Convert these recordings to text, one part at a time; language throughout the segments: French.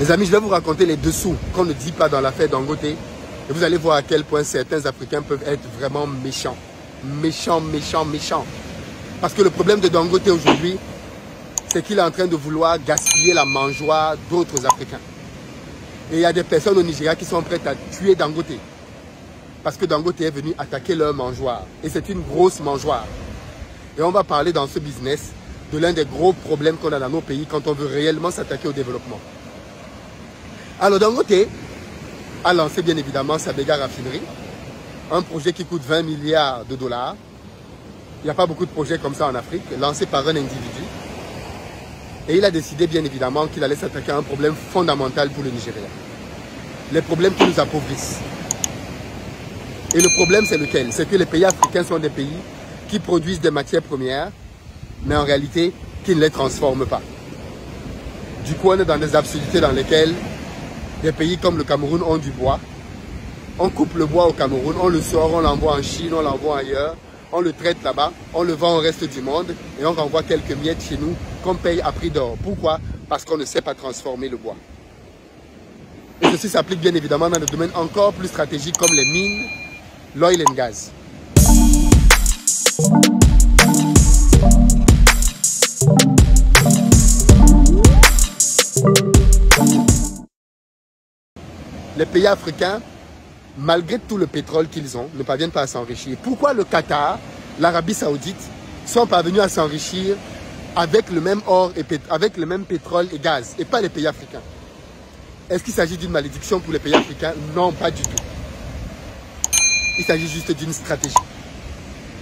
Les amis, je vais vous raconter les dessous qu'on ne dit pas dans l'affaire Dangote. Et vous allez voir à quel point certains Africains peuvent être vraiment méchants. Méchants, méchants, méchants. Parce que le problème de Dangote aujourd'hui, c'est qu'il est en train de vouloir gaspiller la mangeoire d'autres Africains. Et il y a des personnes au Nigeria qui sont prêtes à tuer Dangote. Parce que Dangote est venu attaquer leur mangeoire. Et c'est une grosse mangeoire. Et on va parler dans ce business de l'un des gros problèmes qu'on a dans nos pays quand on veut réellement s'attaquer au développement. Alors Dangote a lancé bien évidemment sa méga raffinerie. Un projet qui coûte 20 milliards de dollars. Il n'y a pas beaucoup de projets comme ça en Afrique, lancé par un individu. Et il a décidé bien évidemment qu'il allait s'attaquer à un problème fondamental pour le Nigeria. Les problèmes qui nous appauvrissent. Et le problème c'est lequel? C'est que les pays africains sont des pays qui produisent des matières premières, mais en réalité qui ne les transforment pas. Du coup on est dans des absurdités dans lesquelles des pays comme le Cameroun ont du bois. On coupe le bois au Cameroun, on le sort, on l'envoie en Chine, on l'envoie ailleurs, on le traite là-bas, on le vend au reste du monde et on renvoie quelques miettes chez nous qu'on paye à prix d'or. Pourquoi? Parce qu'on ne sait pas transformer le bois. Et ceci s'applique bien évidemment dans des domaines encore plus stratégiques comme les mines, l'oil and gas. Les pays africains, malgré tout le pétrole qu'ils ont, ne parviennent pas à s'enrichir. Pourquoi le Qatar, l'Arabie Saoudite, sont parvenus à s'enrichir avec le même or et avec le même pétrole et gaz, et pas les pays africains? Est-ce qu'il s'agit d'une malédiction pour les pays africains? Non, pas du tout. Il s'agit juste d'une stratégie.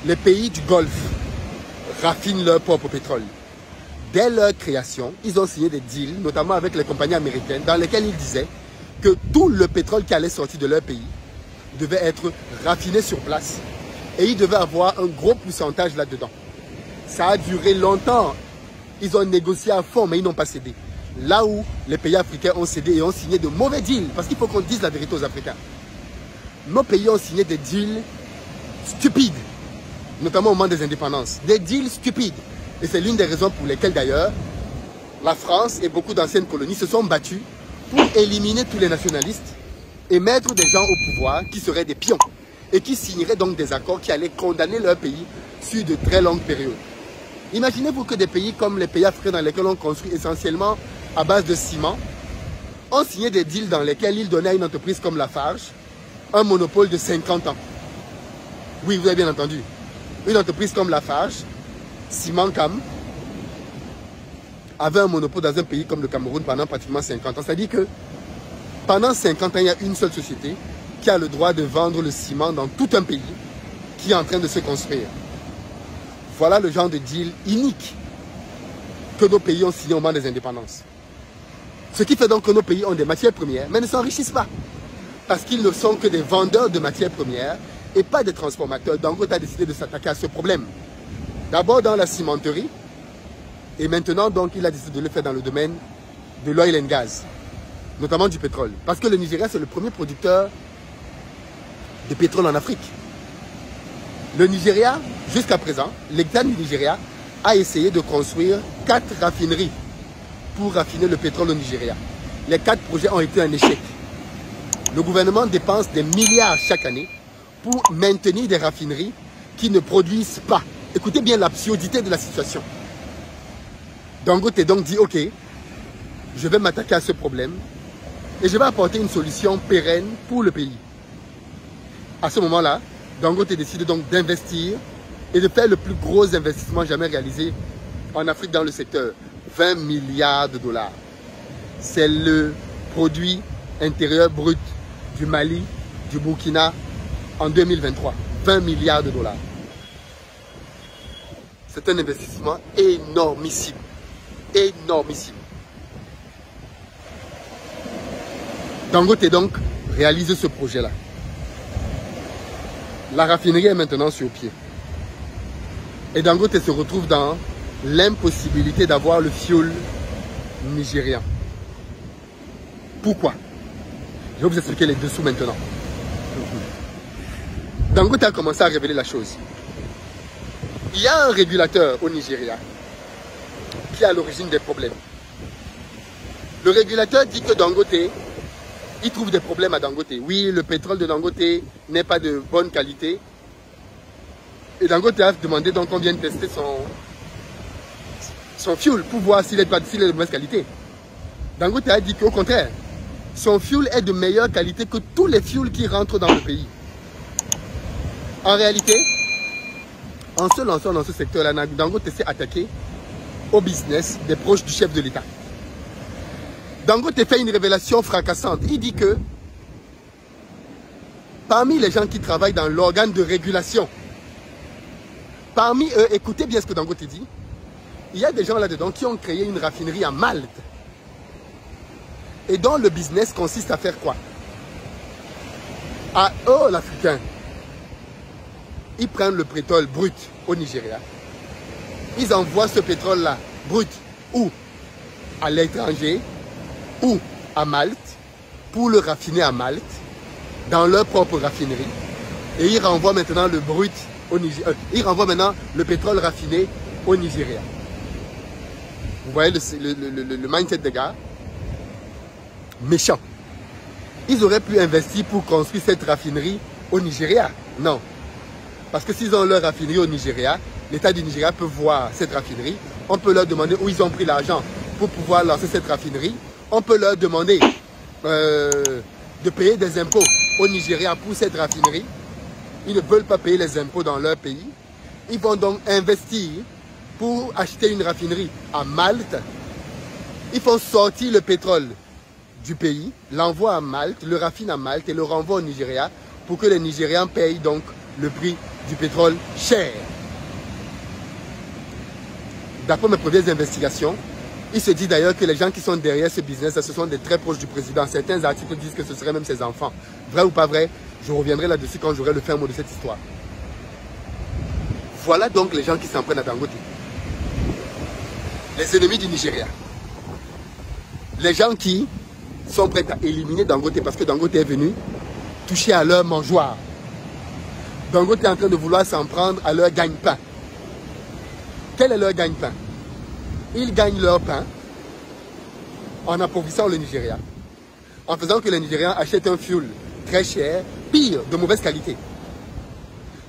Les pays du Golfe raffinent leur propre pétrole. Dès leur création, ils ont signé des deals, notamment avec les compagnies américaines, dans lesquels ils disaient que tout le pétrole qui allait sortir de leur pays devait être raffiné sur place et ils devaient avoir un gros pourcentage là-dedans. Ça a duré longtemps. Ils ont négocié à fond, mais ils n'ont pas cédé. Là où les pays africains ont cédé et ont signé de mauvais deals, parce qu'il faut qu'on dise la vérité aux Africains. Nos pays ont signé des deals stupides, notamment au moment des indépendances. Des deals stupides. Et c'est l'une des raisons pour lesquelles d'ailleurs, la France et beaucoup d'anciennes colonies se sont battues pour éliminer tous les nationalistes et mettre des gens au pouvoir qui seraient des pions et qui signeraient donc des accords qui allaient condamner leur pays sur de très longues périodes. Imaginez-vous que des pays comme les pays africains dans lesquels on construit essentiellement à base de ciment ont signé des deals dans lesquels ils donnaient à une entreprise comme Lafarge un monopole de 50 ans. Oui, vous avez bien entendu. Une entreprise comme Lafarge, Ciment Cam, avait un monopole dans un pays comme le Cameroun pendant pratiquement 50 ans. C'est-à-dire que pendant 50 ans, il y a une seule société qui a le droit de vendre le ciment dans tout un pays qui est en train de se construire. Voilà le genre de deal unique que nos pays ont signé au moment des indépendances. Ce qui fait donc que nos pays ont des matières premières, mais ne s'enrichissent pas. Parce qu'ils ne sont que des vendeurs de matières premières et pas des transformateurs. Dangote a décidé de s'attaquer à ce problème. D'abord dans la cimenterie, et maintenant, donc, il a décidé de le faire dans le domaine de l'oil and gas, notamment du pétrole. Parce que le Nigeria, c'est le premier producteur de pétrole en Afrique. Le Nigeria, jusqu'à présent, l'État du Nigeria a essayé de construire 4 raffineries pour raffiner le pétrole au Nigeria. Les 4 projets ont été un échec. Le gouvernement dépense des milliards chaque année pour maintenir des raffineries qui ne produisent pas. Écoutez bien l'absurdité de la situation. Dangote donc dit, ok, je vais m'attaquer à ce problème et je vais apporter une solution pérenne pour le pays. À ce moment-là, Dangote décide donc d'investir et de faire le plus gros investissement jamais réalisé en Afrique dans le secteur. 20 milliards de dollars. C'est le produit intérieur brut du Mali, du Burkina en 2023. 20 milliards de dollars. C'est un investissement énormissime. Énormissime. Dangote donc réalise ce projet-là. La raffinerie est maintenant sur pied. Et Dangote se retrouve dans l'impossibilité d'avoir le fioul nigérian. Pourquoi? Je vais vous expliquer les dessous maintenant. Dangote a commencé à révéler la chose. Il y a un régulateur au Nigeria qui est à l'origine des problèmes. Le régulateur dit que Dangote, il trouve des problèmes à Dangote. Oui, le pétrole de Dangote n'est pas de bonne qualité. Et Dangote a demandé donc qu'on vienne tester son fuel pour voir s'il est de mauvaise qualité. Dangote a dit qu'au contraire, son fuel est de meilleure qualité que tous les fuels qui rentrent dans le pays. En réalité, en se lançant dans ce secteur-là, Dangote s'est attaqué au business des proches du chef de l'État. Dangote fait une révélation fracassante. Il dit que parmi les gens qui travaillent dans l'organe de régulation, parmi eux, écoutez bien ce que Dangote dit, il y a des gens là-dedans qui ont créé une raffinerie à Malte. Et dont le business consiste à faire quoi? À eux, l'Africain, ils prennent le pétrole brut au Nigeria. Ils envoient ce pétrole-là, brut, ou à l'étranger, ou à Malte, pour le raffiner à Malte, dans leur propre raffinerie. Et ils renvoient maintenant le brut au Nigeria. Ils renvoient maintenant le pétrole raffiné au Nigeria. Vous voyez le mindset des gars? Méchant. Ils auraient pu investir pour construire cette raffinerie au Nigeria. Non. Parce que s'ils ont leur raffinerie au Nigeria, l'État du Nigeria peut voir cette raffinerie. On peut leur demander où ils ont pris l'argent pour pouvoir lancer cette raffinerie. On peut leur demander de payer des impôts au Nigeria pour cette raffinerie. Ils ne veulent pas payer les impôts dans leur pays. Ils vont donc investir pour acheter une raffinerie à Malte. Ils font sortir le pétrole du pays, l'envoient à Malte, le raffinent à Malte et le renvoient au Nigeria pour que les Nigérians payent donc le prix du pétrole cher. D'après mes premières investigations, il se dit d'ailleurs que les gens qui sont derrière ce business, ce sont des très proches du président. Certains articles disent que ce seraient même ses enfants. Vrai ou pas vrai, je reviendrai là-dessus quand j'aurai le fin mot de cette histoire. Voilà donc les gens qui s'en prennent à Dangote. Les ennemis du Nigeria. Les gens qui sont prêts à éliminer Dangote parce que Dangote est venu toucher à leur mangeoire. Dangote est en train de vouloir s'en prendre à leur gagne-pain. Quel est leur gagne-pain? Ils gagnent leur pain en appauvrissant le Nigeria, en faisant que les Nigérians achètent un fuel très cher, pire, de mauvaise qualité.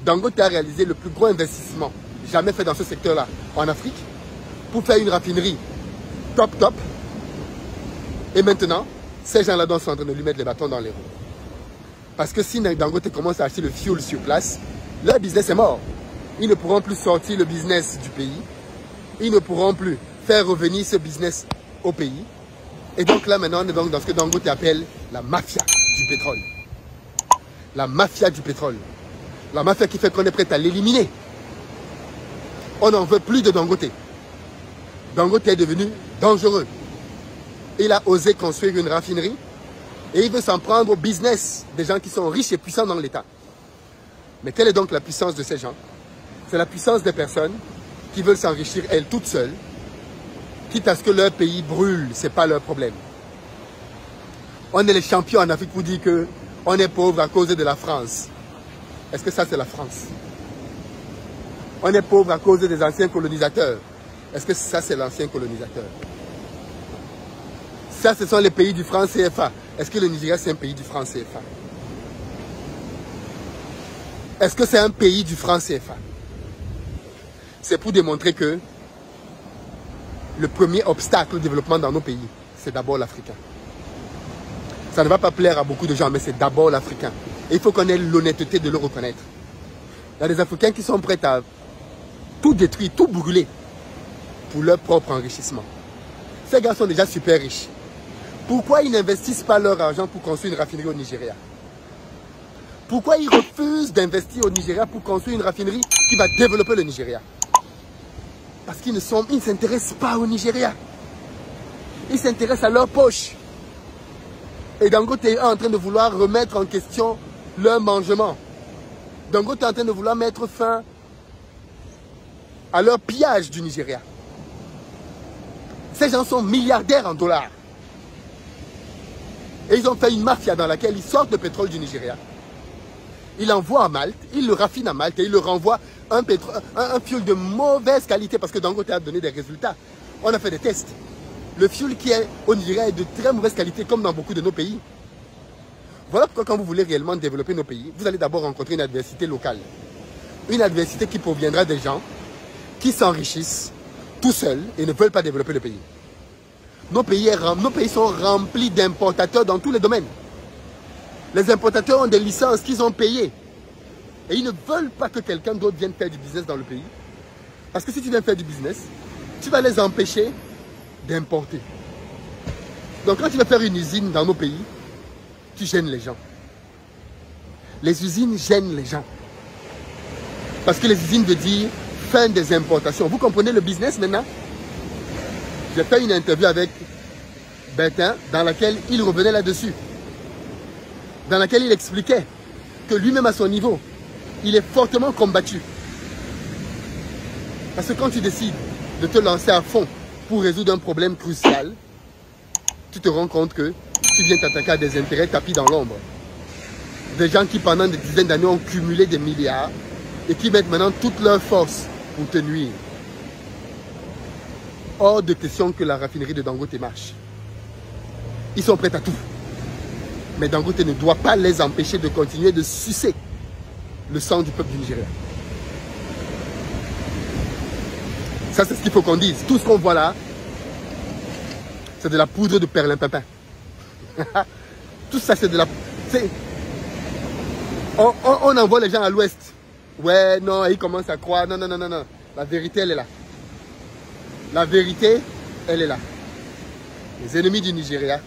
Dangote a réalisé le plus gros investissement jamais fait dans ce secteur-là en Afrique pour faire une raffinerie top. Et maintenant, ces gens-là sont en train de lui mettre les bâtons dans les roues. Parce que si Dangote commence à acheter le fuel sur place, leur business est mort. Ils ne pourront plus sortir le business du pays. Ils ne pourront plus faire revenir ce business au pays. Et donc là, maintenant, on est donc dans ce que Dangote appelle la mafia du pétrole. La mafia du pétrole. La mafia qui fait qu'on est prêt à l'éliminer. On n'en veut plus de Dangote. Dangote est devenu dangereux. Il a osé construire une raffinerie et il veut s'en prendre au business des gens qui sont riches et puissants dans l'État. Mais quelle est donc la puissance de ces gens? C'est la puissance des personnes qui veulent s'enrichir elles toutes seules, quitte à ce que leur pays brûle, ce n'est pas leur problème. On est les champions en Afrique pour dire qu'on est pauvre à cause de la France. Est-ce que ça c'est la France? On est pauvre à cause des anciens colonisateurs. Est-ce que ça c'est l'ancien colonisateur? Ça, ce sont les pays du franc CFA. Est-ce que le Nigeria, c'est un pays du franc CFA? Est-ce que c'est un pays du franc CFA? C'est pour démontrer que le premier obstacle au développement dans nos pays, c'est d'abord l'Africain. Ça ne va pas plaire à beaucoup de gens, mais c'est d'abord l'Africain. Et il faut qu'on ait l'honnêteté de le reconnaître. Il y a des Africains qui sont prêts à tout détruire, tout brûler pour leur propre enrichissement. Ces gars sont déjà super riches. Pourquoi ils n'investissent pas leur argent pour construire une raffinerie au Nigeria? Pourquoi ils refusent d'investir au Nigeria pour construire une raffinerie qui va développer le Nigeria? Parce qu'ils ne s'intéressent pas au Nigeria. Ils s'intéressent à leur poche. Et Dangote est en train de vouloir remettre en question leur mangement. Dangote est en train de vouloir mettre fin à leur pillage du Nigeria. Ces gens sont milliardaires en dollars. Et ils ont fait une mafia dans laquelle ils sortent le pétrole du Nigeria. Ils l'envoient à Malte, ils le raffinent à Malte et ils le renvoient un fuel de mauvaise qualité parce que Dangote a donné des résultats. On a fait des tests. Le fioul qui est au Nigeria est de très mauvaise qualité, comme dans beaucoup de nos pays. Voilà pourquoi quand vous voulez réellement développer nos pays, vous allez d'abord rencontrer une adversité locale. Une adversité qui proviendra des gens qui s'enrichissent tout seuls et ne veulent pas développer le pays. Nos pays sont remplis d'importateurs dans tous les domaines. Les importateurs ont des licences qu'ils ont payées. Et ils ne veulent pas que quelqu'un d'autre vienne faire du business dans le pays. Parce que si tu viens faire du business, tu vas les empêcher d'importer. Donc quand tu vas faire une usine dans nos pays, tu gênes les gens. Les usines gênent les gens. Parce que les usines veulent dire fin des importations. Vous comprenez le business maintenant? J'ai fait une interview avec Bertin dans laquelle il revenait là-dessus. Dans laquelle il expliquait que lui-même à son niveau, il est fortement combattu. Parce que quand tu décides de te lancer à fond pour résoudre un problème crucial, tu te rends compte que tu viens t'attaquer à des intérêts tapis dans l'ombre. Des gens qui pendant des dizaines d'années ont cumulé des milliards et qui mettent maintenant toute leur force pour te nuire. Hors de question que la raffinerie de Dangote marche. Ils sont prêts à tout. Mais Dangote ne doit pas les empêcher de continuer de sucer le sang du peuple du Nigeria. Ça, c'est ce qu'il faut qu'on dise. Tout ce qu'on voit là, c'est de la poudre de perlimpinpin. Tout ça, c'est de la... On envoie les gens à l'ouest. Ouais, non, ils commencent à croire. Non, non, non, non, non. La vérité, elle est là. La vérité, elle est là. Les ennemis du Nigeria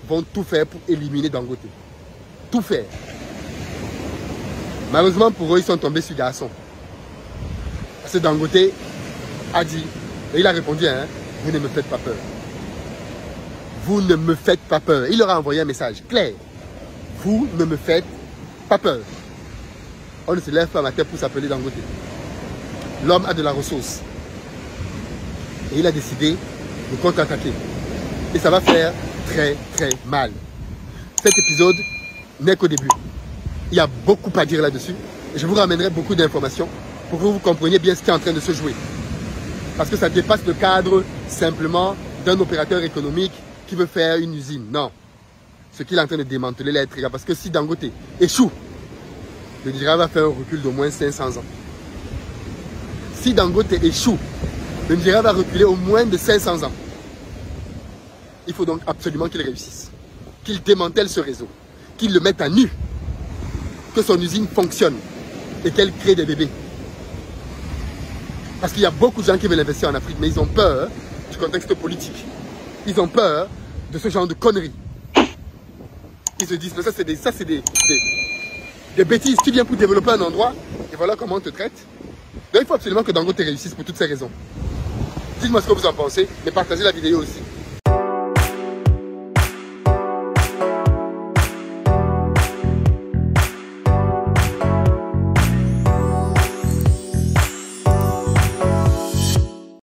vont tout faire pour éliminer Dangote. Tout faire. Malheureusement pour eux, ils sont tombés sur garçon. Parce que Dangote a dit, et il a répondu, hein, vous ne me faites pas peur. Vous ne me faites pas peur. Il leur a envoyé un message clair. Vous ne me faites pas peur. On ne se lève pas matin pour s'appeler Dangote. L'homme a de la ressource. Et il a décidé de contre-attaquer. Et ça va faire très très mal. Cet épisode n'est qu'au début. Il y a beaucoup à dire là-dessus. Et je vous ramènerai beaucoup d'informations pour que vous compreniez bien ce qui est en train de se jouer. Parce que ça dépasse le cadre simplement d'un opérateur économique qui veut faire une usine. Non. Ce qu'il est en train de démanteler là est très grave. Parce que si Dangote échoue, le Nigeria va faire un recul d'au moins 500 ans. Si Dangote échoue, le Nigeria va reculer au moins de 500 ans. Il faut donc absolument qu'il réussisse. Qu'il démantèle ce réseau. Qu'il le mette à nu. Que son usine fonctionne. Et qu'elle crée des bébés. Parce qu'il y a beaucoup de gens qui veulent investir en Afrique, mais ils ont peur du contexte politique. Ils ont peur de ce genre de conneries. Ils se disent, mais ça c'est des bêtises. Tu viens pour développer un endroit, et voilà comment on te traite. Donc il faut absolument que Dangote réussisse pour toutes ces raisons. Dites-moi ce que vous en pensez, mais partagez la vidéo aussi.